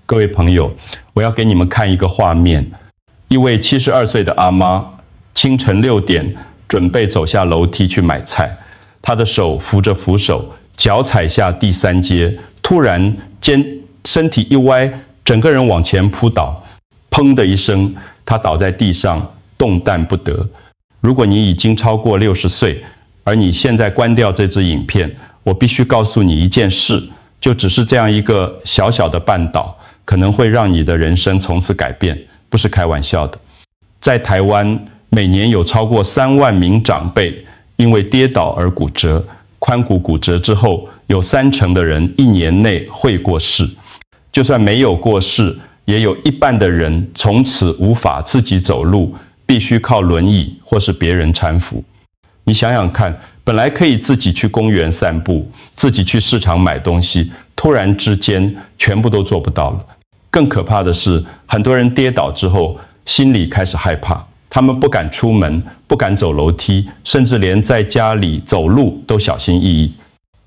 各位朋友，我要给你们看一个画面：一位72岁的阿妈，清晨6点准备走下楼梯去买菜，她的手扶着扶手，脚踩下第3阶，突然身体一歪，整个人往前扑倒，砰的一声，她倒在地上，动弹不得。如果你已经超过60岁，而你现在关掉这支影片，我必须告诉你一件事，就只是这样一个小小的绊倒，可能会让你的人生从此改变，不是开玩笑的。在台湾，每年有超过3万名长辈因为跌倒而骨折，髋骨骨折之后，有30%的人1年内会过世。就算没有过世，也有一半的人从此无法自己走路，必须靠轮椅或是别人搀扶。你想想看，本来可以自己去公园散步，自己去市场买东西，突然之间全部都做不到了。更可怕的是，很多人跌倒之后，心里开始害怕，他们不敢出门，不敢走楼梯，甚至连在家里走路都小心翼翼。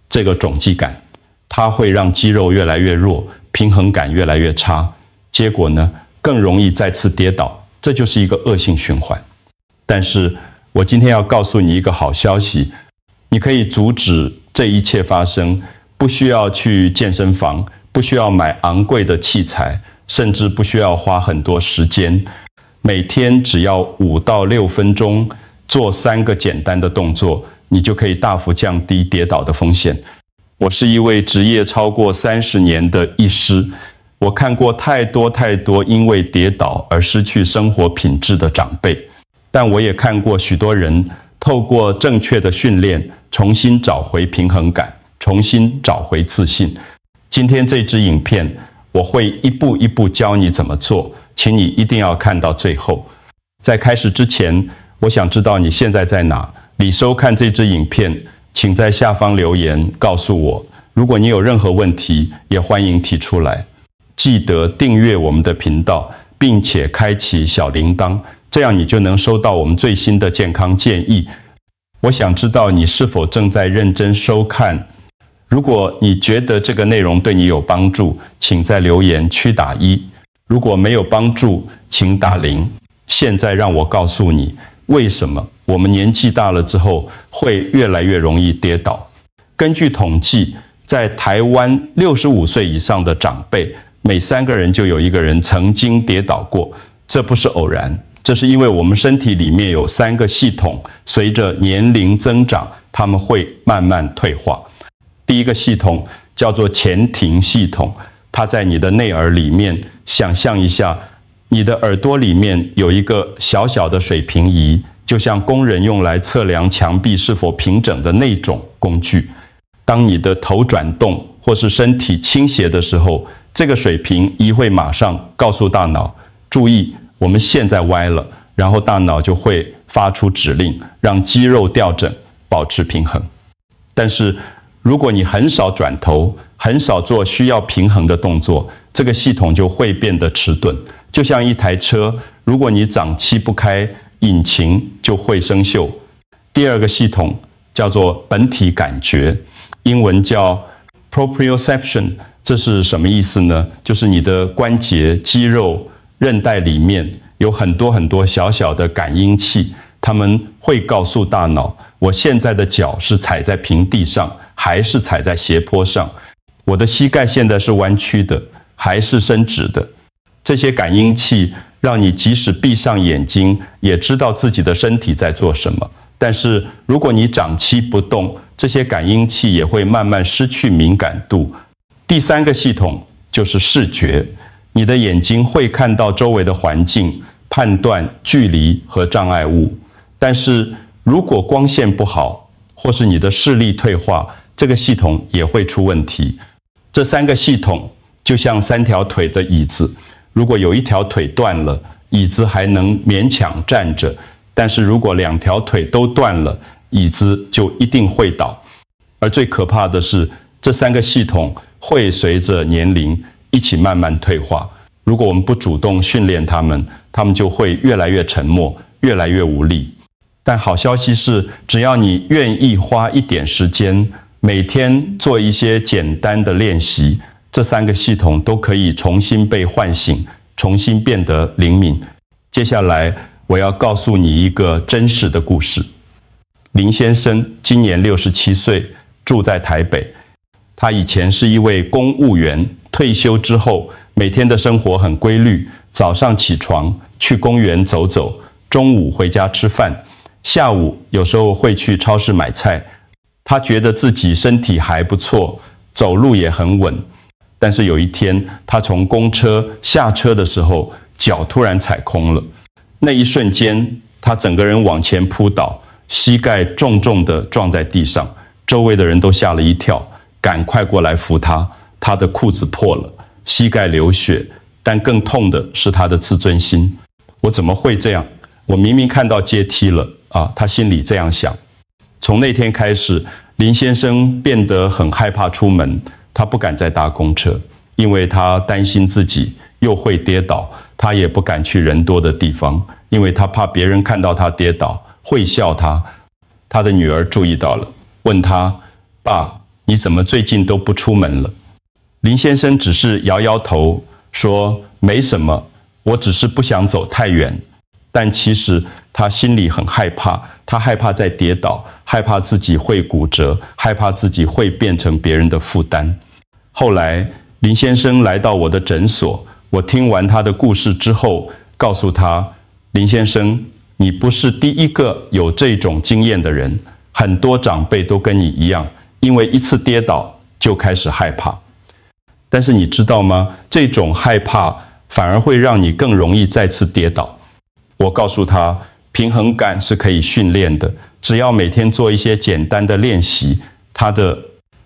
这个肿胀感，它会让肌肉越来越弱，平衡感越来越差，结果呢，更容易再次跌倒，这就是一个恶性循环。但是我今天要告诉你一个好消息，你可以阻止这一切发生，不需要去健身房，不需要买昂贵的器材，甚至不需要花很多时间，每天只要5到6分钟，做3个简单的动作，你就可以大幅降低跌倒的风险。我是一位职业超过30年的医师，我看过太多因为跌倒而失去生活品质的长辈，但我也看过许多人透过正确的训练，重新找回平衡感，重新找回自信。今天这支影片，我会一步一步教你怎么做，请你一定要看到最后。在开始之前，我想知道你现在在哪里收看这支影片，请在下方留言告诉我。如果你有任何问题，也欢迎提出来。记得订阅我们的频道，并且开启小铃铛，这样你就能收到我们最新的健康建议。我想知道你是否正在认真收看。如果你觉得这个内容对你有帮助，请在留言区打1；如果没有帮助，请打0。现在让我告诉你，为什么我们年纪大了之后会越来越容易跌倒。根据统计，在台湾65岁以上的长辈，每3个人就有1个人曾经跌倒过。这不是偶然，这是因为我们身体里面有3个系统，随着年龄增长，它们会慢慢退化。第一个系统叫做前庭系统，它在你的内耳里面，想象一下，你的耳朵里面有一个小小的水平仪，就像工人用来测量墙壁是否平整的那种工具。当你的头转动或是身体倾斜的时候，这个水平仪会马上告诉大脑，注意，我们现在歪了，然后大脑就会发出指令，让肌肉调整，保持平衡。但是如果你很少转头，很少做需要平衡的动作，这个系统就会变得迟钝。就像一台车，如果你长期不开，引擎就会生锈。第二个系统叫做本体感觉，英文叫 proprioception。 这是什么意思呢？就是你的关节、肌肉、韧带里面有很多小小的感应器，它们会告诉大脑，我现在的脚是踩在平地上，还是踩在斜坡上？我的膝盖现在是弯曲的，还是伸直的？这些感应器让你即使闭上眼睛，也知道自己的身体在做什么。但是如果你长期不动，这些感应器也会慢慢失去敏感度。第3个系统就是视觉，你的眼睛会看到周围的环境，判断距离和障碍物。但是如果光线不好，或是你的视力退化，这个系统也会出问题。这3个系统就像3条腿的椅子，如果有1条腿断了，椅子还能勉强站着，但是如果2条腿都断了，椅子就一定会倒。而最可怕的是，这3个系统会随着年龄一起慢慢退化。如果我们不主动训练它们，它们就会越来越沉默，越来越无力。但好消息是，只要你愿意花一点时间，每天做一些简单的练习，这3个系统都可以重新被唤醒，重新变得灵敏。接下来我要告诉你一个真实的故事。林先生今年67岁，住在台北。他以前是一位公务员，退休之后每天的生活很规律，早上起床去公园走走，中午回家吃饭，下午有时候会去超市买菜。他觉得自己身体还不错，走路也很稳。但是有一天，他从公车下车的时候，脚突然踩空了。那一瞬间，他整个人往前扑倒，膝盖重重地撞在地上，周围的人都吓了一跳，赶快过来扶他。他的裤子破了，膝盖流血，但更痛的是他的自尊心。我怎么会这样？我明明看到阶梯了啊！他心里这样想。从那天开始，林先生变得很害怕出门，他不敢再搭公车，因为他担心自己又会跌倒。他也不敢去人多的地方，因为他怕别人看到他跌倒会笑他。他的女儿注意到了，问他：爸，你怎么最近都不出门了？林先生只是摇摇头，说没什么，我只是不想走太远。但其实他心里很害怕，他害怕再跌倒，害怕自己会骨折，害怕自己会变成别人的负担。后来林先生来到我的诊所，我听完他的故事之后，告诉他：林先生，你不是第一个有这种经验的人，很多长辈都跟你一样，因为一次跌倒就开始害怕。但是你知道吗？这种害怕反而会让你更容易再次跌倒。我告诉他，平衡感是可以训练的，只要每天做一些简单的练习，他的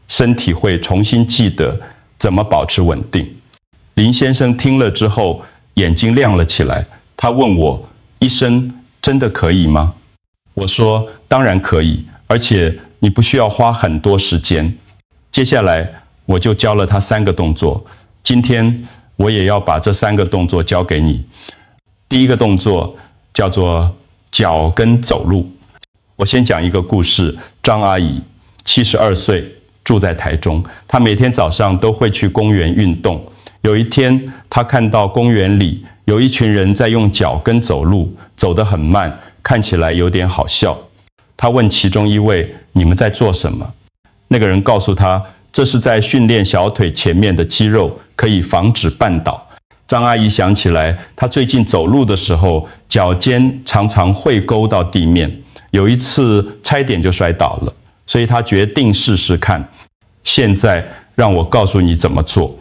身体会重新记得怎么保持稳定。林先生听了之后，眼睛亮了起来，他问我：医生，真的可以吗？我说：当然可以，而且你不需要花很多时间。接下来我就教了他3个动作，今天我也要把这3个动作教给你。第一个动作叫做脚跟走路。我先讲一个故事。张阿姨72岁，住在台中，她每天早上都会去公园运动。有一天，她看到公园里有一群人在用脚跟走路，走得很慢，看起来有点好笑。她问其中一位：你们在做什么？那个人告诉她，这是在训练小腿前面的肌肉，可以防止绊倒。张阿姨想起来，她最近走路的时候，脚尖常常会勾到地面，有一次差点就摔倒了，所以她决定试试看。现在让我告诉你怎么做。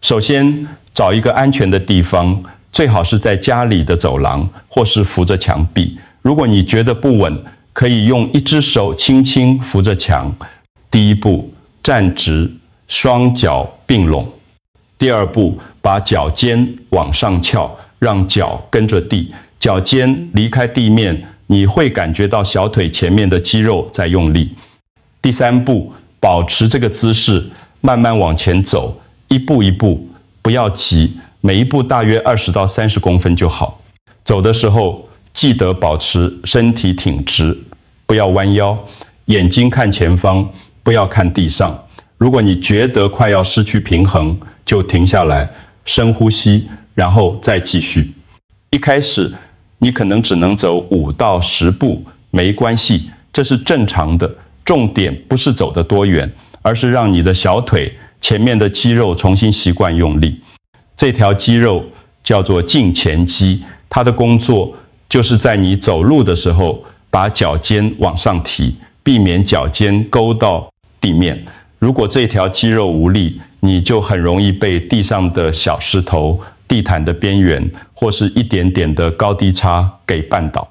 首先，找一个安全的地方，最好是在家里的走廊，或是扶着墙壁。如果你觉得不稳，可以用一只手轻轻扶着墙。第一步，站直，双脚并拢。第二步，把脚尖往上翘，让脚跟着地，脚尖离开地面，你会感觉到小腿前面的肌肉在用力。第三步，保持这个姿势，慢慢往前走，一步一步，不要急，每一步大约20到30公分就好。走的时候，记得保持身体挺直，不要弯腰，眼睛看前方，不要看地上。如果你觉得快要失去平衡，就停下来，深呼吸，然后再继续。一开始，你可能只能走5到10步，没关系，这是正常的。重点不是走得多远，而是让你的小腿前面的肌肉重新习惯用力。这条肌肉叫做胫前肌，它的工作就是在你走路的时候，把脚尖往上提，避免脚尖勾到地面。如果这条肌肉无力，你就很容易被地上的小石头、地毯的边缘，或是一点点的高低差给绊倒。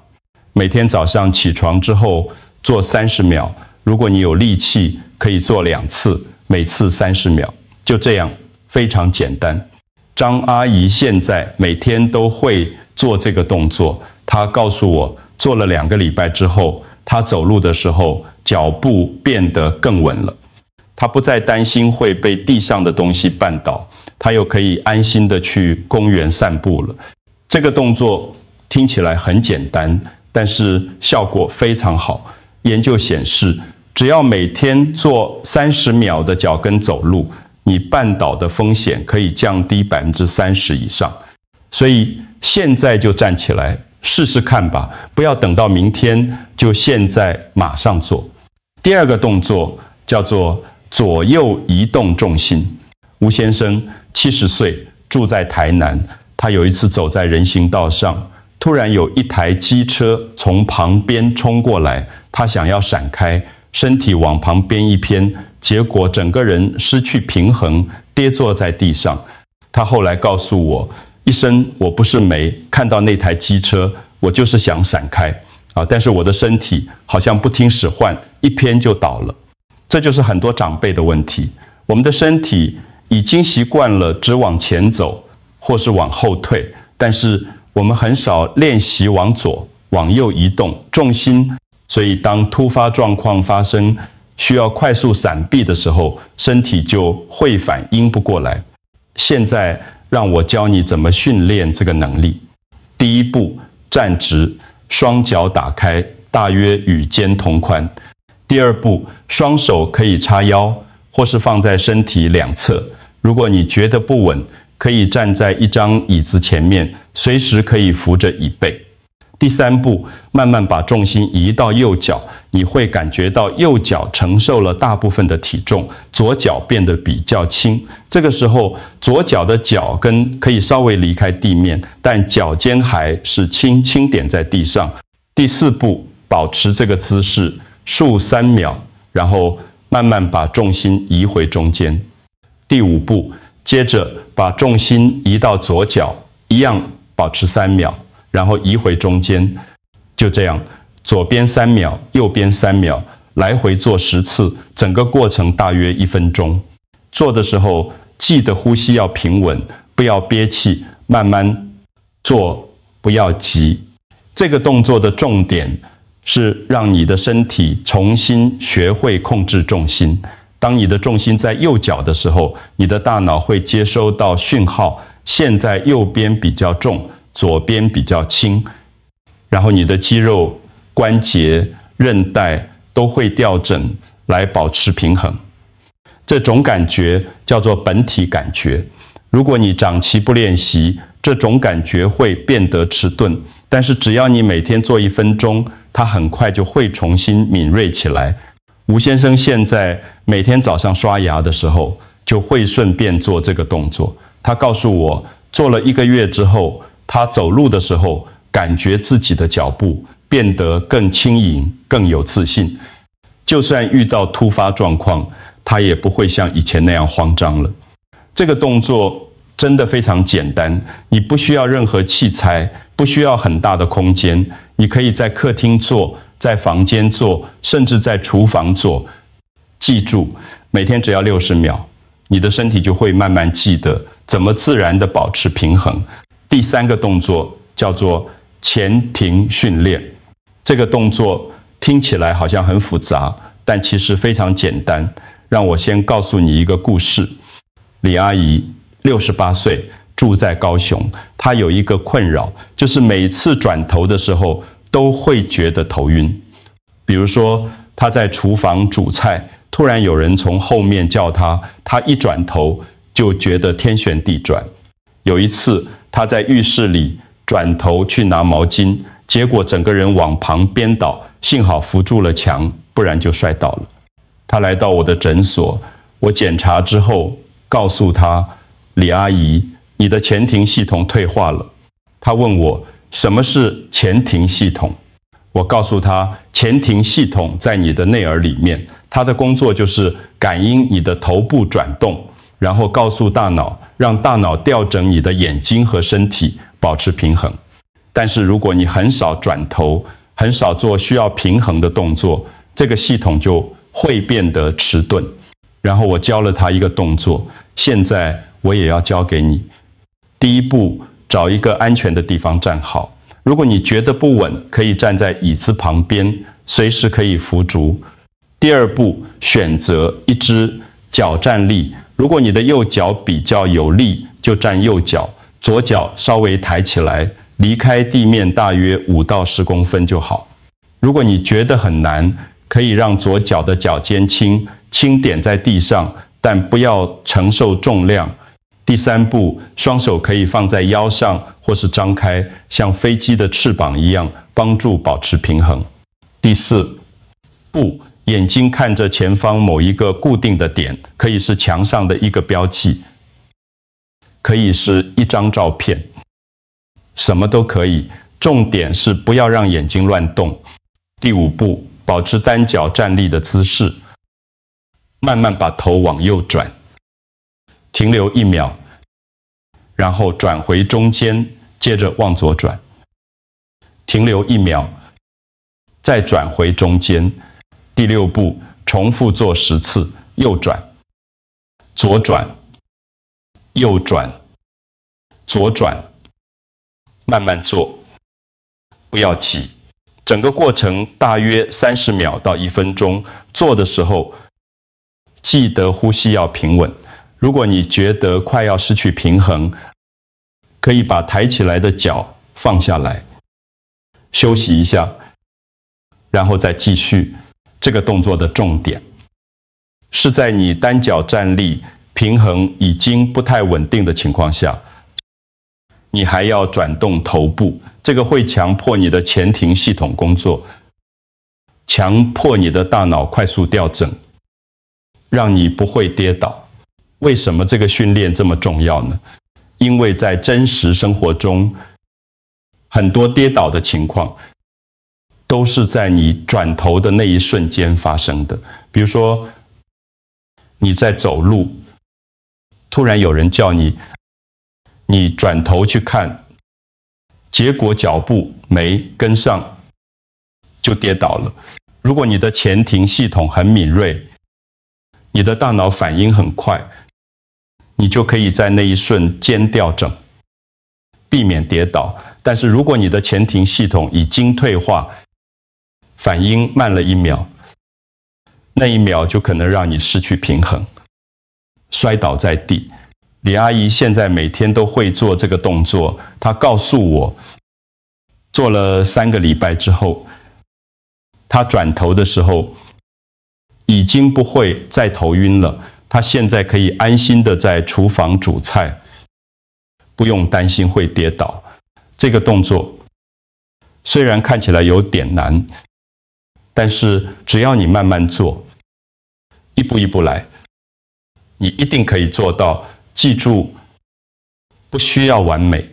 每天早上起床之后做30秒，如果你有力气，可以做2次，每次30秒。就这样，非常简单。张阿姨现在每天都会做这个动作，她告诉我，做了2个礼拜之后，她走路的时候脚步变得更稳了。他不再担心会被地上的东西绊倒，他又可以安心的去公园散步了。这个动作听起来很简单，但是效果非常好。研究显示，只要每天做30秒的脚跟走路，你绊倒的风险可以降低30%以上。所以现在就站起来试试看吧，不要等到明天，就现在马上做。第二个动作叫做左右移动重心。吴先生70岁，住在台南。他有一次走在人行道上，突然有一台机车从旁边冲过来，他想要闪开，身体往旁边一偏，结果整个人失去平衡，跌坐在地上。他后来告诉我，一生我不是没看到那台机车，我就是想闪开但是我的身体好像不听使唤，一偏就倒了。这就是很多长辈的问题，我们的身体已经习惯了只往前走或是往后退，但是我们很少练习往左往右移动重心，所以当突发状况发生，需要快速闪避的时候，身体就会反应不过来。现在让我教你怎么训练这个能力。第一步，站直，双脚打开，大约与肩同宽。第二步，双手可以叉腰，或是放在身体两侧。如果你觉得不稳，可以站在一张椅子前面，随时可以扶着椅背。第三步，慢慢把重心移到右脚，你会感觉到右脚承受了大部分的体重，左脚变得比较轻。这个时候，左脚的脚跟可以稍微离开地面，但脚尖还是轻轻点在地上。第四步，保持这个姿势，数3秒，然后慢慢把重心移回中间。第五步，接着把重心移到左脚，一样保持3秒。然后移回中间，就这样，左边3秒，右边3秒，来回做10次，整个过程大约1分钟。做的时候，记得呼吸要平稳，不要憋气，慢慢做，不要急。这个动作的重点是让你的身体重新学会控制重心。当你的重心在右脚的时候，你的大脑会接收到讯号，现在右边比较重，左边比较轻，然后你的肌肉、关节、韧带都会调整来保持平衡。这种感觉叫做本体感觉。如果你长期不练习，这种感觉会变得迟钝，但是只要你每天做1分钟，它很快就会重新敏锐起来。吴先生现在每天早上刷牙的时候，就会顺便做这个动作。他告诉我，做了1个月之后，他走路的时候，感觉自己的脚步变得更轻盈、更有自信。就算遇到突发状况，他也不会像以前那样慌张了。这个动作真的非常简单，你不需要任何器材，不需要很大的空间，你可以在客厅做，在房间做，甚至在厨房做。记住，每天只要60秒，你的身体就会慢慢记得怎么自然地保持平衡。第3个动作叫做前庭训练。这个动作听起来好像很复杂，但其实非常简单。让我先告诉你一个故事。李阿姨68岁，住在高雄。她有一个困扰，就是每次转头的时候都会觉得头晕。比如说，她在厨房煮菜，突然有人从后面叫她，她一转头就觉得天旋地转。有一次，他在浴室里转头去拿毛巾，结果整个人往旁边倒，幸好扶住了墙，不然就摔倒了。他来到我的诊所，我检查之后告诉他，李阿姨，你的前庭系统退化了。他问我什么是前庭系统，我告诉他，前庭系统在你的内耳里面，它的工作就是感应你的头部转动，然后告诉大脑，让大脑调整你的眼睛和身体，保持平衡。但是如果你很少转头，很少做需要平衡的动作，这个系统就会变得迟钝。然后我教了他一个动作，现在我也要教给你。第一步，找一个安全的地方站好。如果你觉得不稳，可以站在椅子旁边，随时可以扶足。第二步，选择一只脚站立。如果你的右脚比较有力，就站右脚，左脚稍微抬起来，离开地面大约5到10公分就好。如果你觉得很难，可以让左脚的脚尖轻点在地上，但不要承受重量。第3步，双手可以放在腰上或是张开，像飞机的翅膀一样，帮助保持平衡。第4步，眼睛看着前方某一个固定的点，可以是墙上的一个标记，可以是一张照片，什么都可以。重点是不要让眼睛乱动。第5步，保持单脚站立的姿势，慢慢把头往右转，停留1秒，然后转回中间，接着往左转，停留1秒，再转回中间。第6步，重复做10次，右转、左转、右转、左转，慢慢做，不要急。整个过程大约30秒到1分钟。做的时候，记得呼吸要平稳。如果你觉得快要失去平衡，可以把抬起来的脚放下来，休息一下，然后再继续。这个动作的重点是在你单脚站立、平衡已经不太稳定的情况下，你还要转动头部，这个会强迫你的前庭系统工作，强迫你的大脑快速调整，让你不会跌倒。为什么这个训练这么重要呢？因为在真实生活中，很多跌倒的情况都是在你转头的那一瞬间发生的。比如说，你在走路，突然有人叫你，你转头去看，结果脚步没跟上，就跌倒了。如果你的前庭系统很敏锐，你的大脑反应很快，你就可以在那一瞬间调整，避免跌倒。但是如果你的前庭系统已经退化，反应慢了1秒，那1秒就可能让你失去平衡，摔倒在地。李阿姨现在每天都会做这个动作，她告诉我，做了3个礼拜之后，她转头的时候已经不会再头晕了。她现在可以安心的在厨房煮菜，不用担心会跌倒。这个动作虽然看起来有点难，但是只要你慢慢做，一步一步来，你一定可以做到。记住，不需要完美，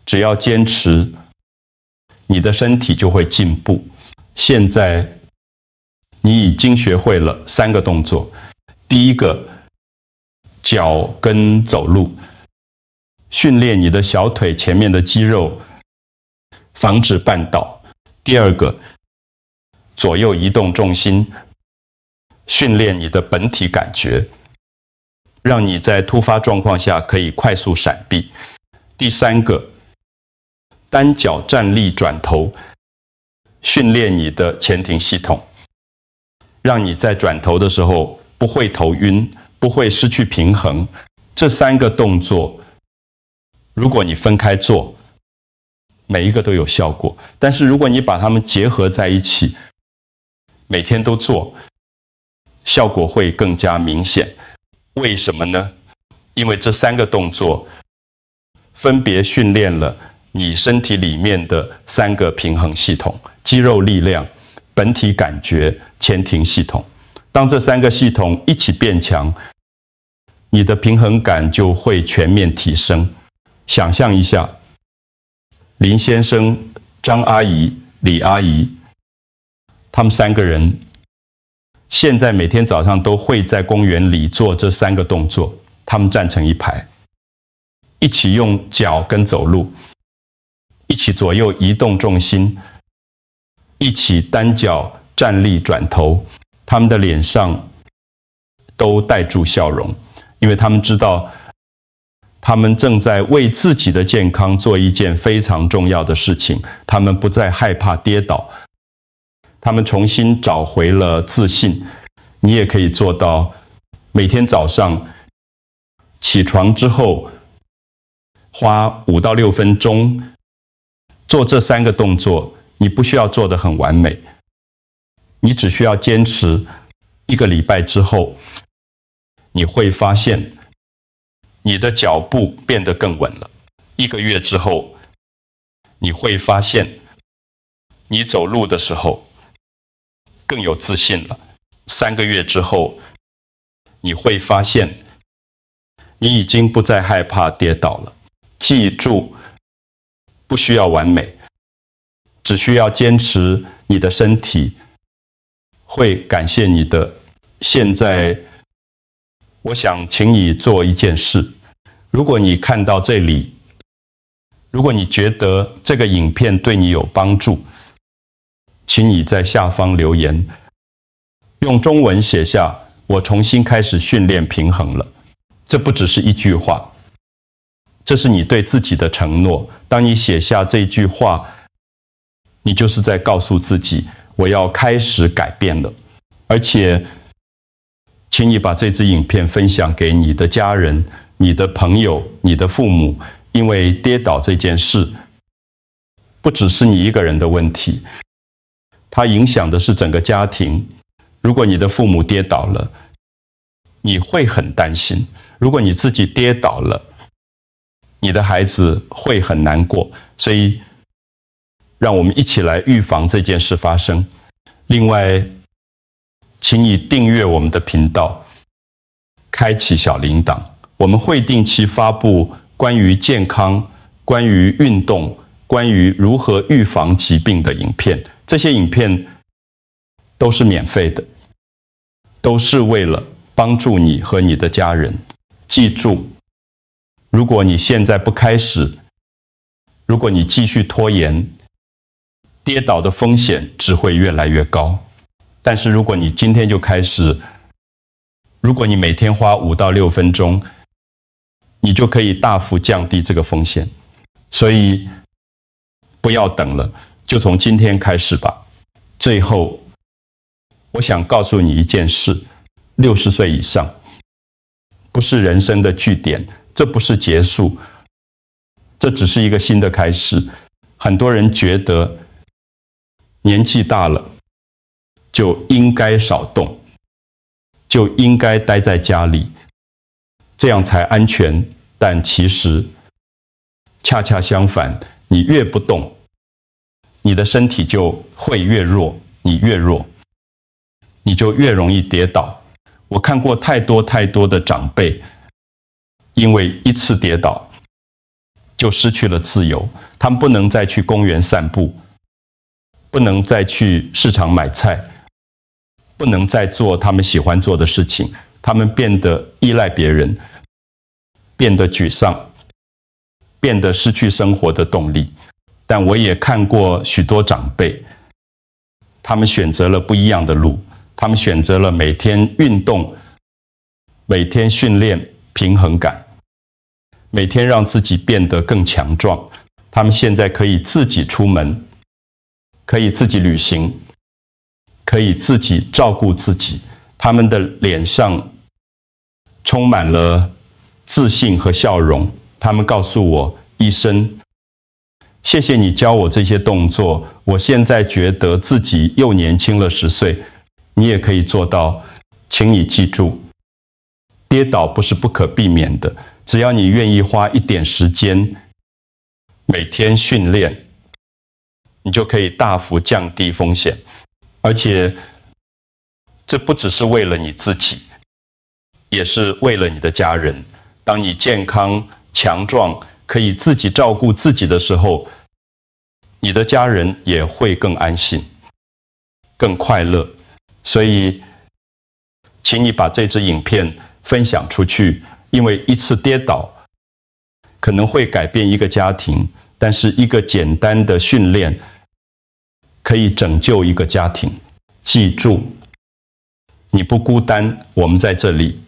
只要坚持，你的身体就会进步。现在你已经学会了3个动作。第一个，脚跟走路，训练你的小腿前面的肌肉，防止绊倒。第2个，左右移动重心，训练你的本体感觉，让你在突发状况下可以快速闪避。第3个，单脚站立转头，训练你的前庭系统，让你在转头的时候不会头晕，不会失去平衡。这3个动作，如果你分开做，每一个都有效果。但是如果你把它们结合在一起，每天都做，效果会更加明显。为什么呢？因为这3个动作分别训练了你身体里面的3个平衡系统：肌肉力量、本体感觉、前庭系统。当这3个系统一起变强，你的平衡感就会全面提升。想象一下，林先生、张阿姨、李阿姨，他们3个人现在每天早上都会在公园里做这3个动作。他们站成一排，一起用脚跟走路，一起左右移动重心，一起单脚站立转头。他们的脸上都带住笑容，因为他们知道他们正在为自己的健康做一件非常重要的事情。他们不再害怕跌倒，他们重新找回了自信。你也可以做到，每天早上起床之后，花5到6分钟做这3个动作。你不需要做得很完美，你只需要坚持1个礼拜之后，你会发现你的脚步变得更稳了。1个月之后，你会发现你走路的时候更有自信了。3个月之后，你会发现你已经不再害怕跌倒了。记住，不需要完美，只需要坚持，你的身体会感谢你的。现在，我想请你做一件事。如果你看到这里，如果你觉得这个影片对你有帮助，请你在下方留言，用中文写下“我重新开始训练平衡了”。这不只是一句话，这是你对自己的承诺。当你写下这句话，你就是在告诉自己，我要开始改变了。而且，请你把这支影片分享给你的家人、你的朋友、你的父母，因为跌倒这件事，不只是你一个人的问题，它影响的是整个家庭。如果你的父母跌倒了，你会很担心；如果你自己跌倒了，你的孩子会很难过。所以，让我们一起来预防这件事发生。另外，请你订阅我们的频道，开启小铃铛。我们会定期发布关于健康、关于运动、关于如何预防疾病的影片。这些影片都是免费的，都是为了帮助你和你的家人。记住，如果你现在不开始，如果你继续拖延，跌倒的风险只会越来越高。但是如果你今天就开始，如果你每天花5到6分钟，你就可以大幅降低这个风险。所以不要等了，就从今天开始吧。最后，我想告诉你一件事：60岁以上不是人生的句点，这不是结束，这只是一个新的开始。很多人觉得年纪大了就应该少动，就应该待在家里，这样才安全。但其实恰恰相反，你越不动，你的身体就会越弱，你越弱，你就越容易跌倒。我看过太多太多的长辈，因为一次跌倒就失去了自由，他们不能再去公园散步，不能再去市场买菜，不能再做他们喜欢做的事情，他们变得依赖别人，变得沮丧，变得失去生活的动力。但我也看过许多长辈，他们选择了不一样的路，他们选择了每天运动，每天训练平衡感，每天让自己变得更强壮。他们现在可以自己出门，可以自己旅行，可以自己照顾自己。他们的脸上充满了自信和笑容。他们告诉我，医生，谢谢你教我这些动作，我现在觉得自己又年轻了10岁。你也可以做到。请你记住，跌倒不是不可避免的，只要你愿意花一点时间，每天训练，你就可以大幅降低风险。而且这不只是为了你自己，也是为了你的家人。当你健康强壮，可以自己照顾自己的时候，你的家人也会更安心，更快乐。所以请你把这支影片分享出去，因为一次跌倒可能会改变一个家庭，但是一个简单的训练可以拯救一个家庭。记住，你不孤单，我们在这里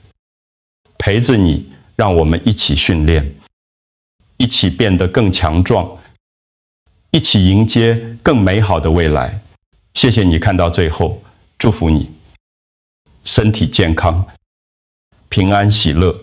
陪着你，让我们一起训练，一起变得更强壮，一起迎接更美好的未来。谢谢你看到最后，祝福你身体健康，平安喜乐。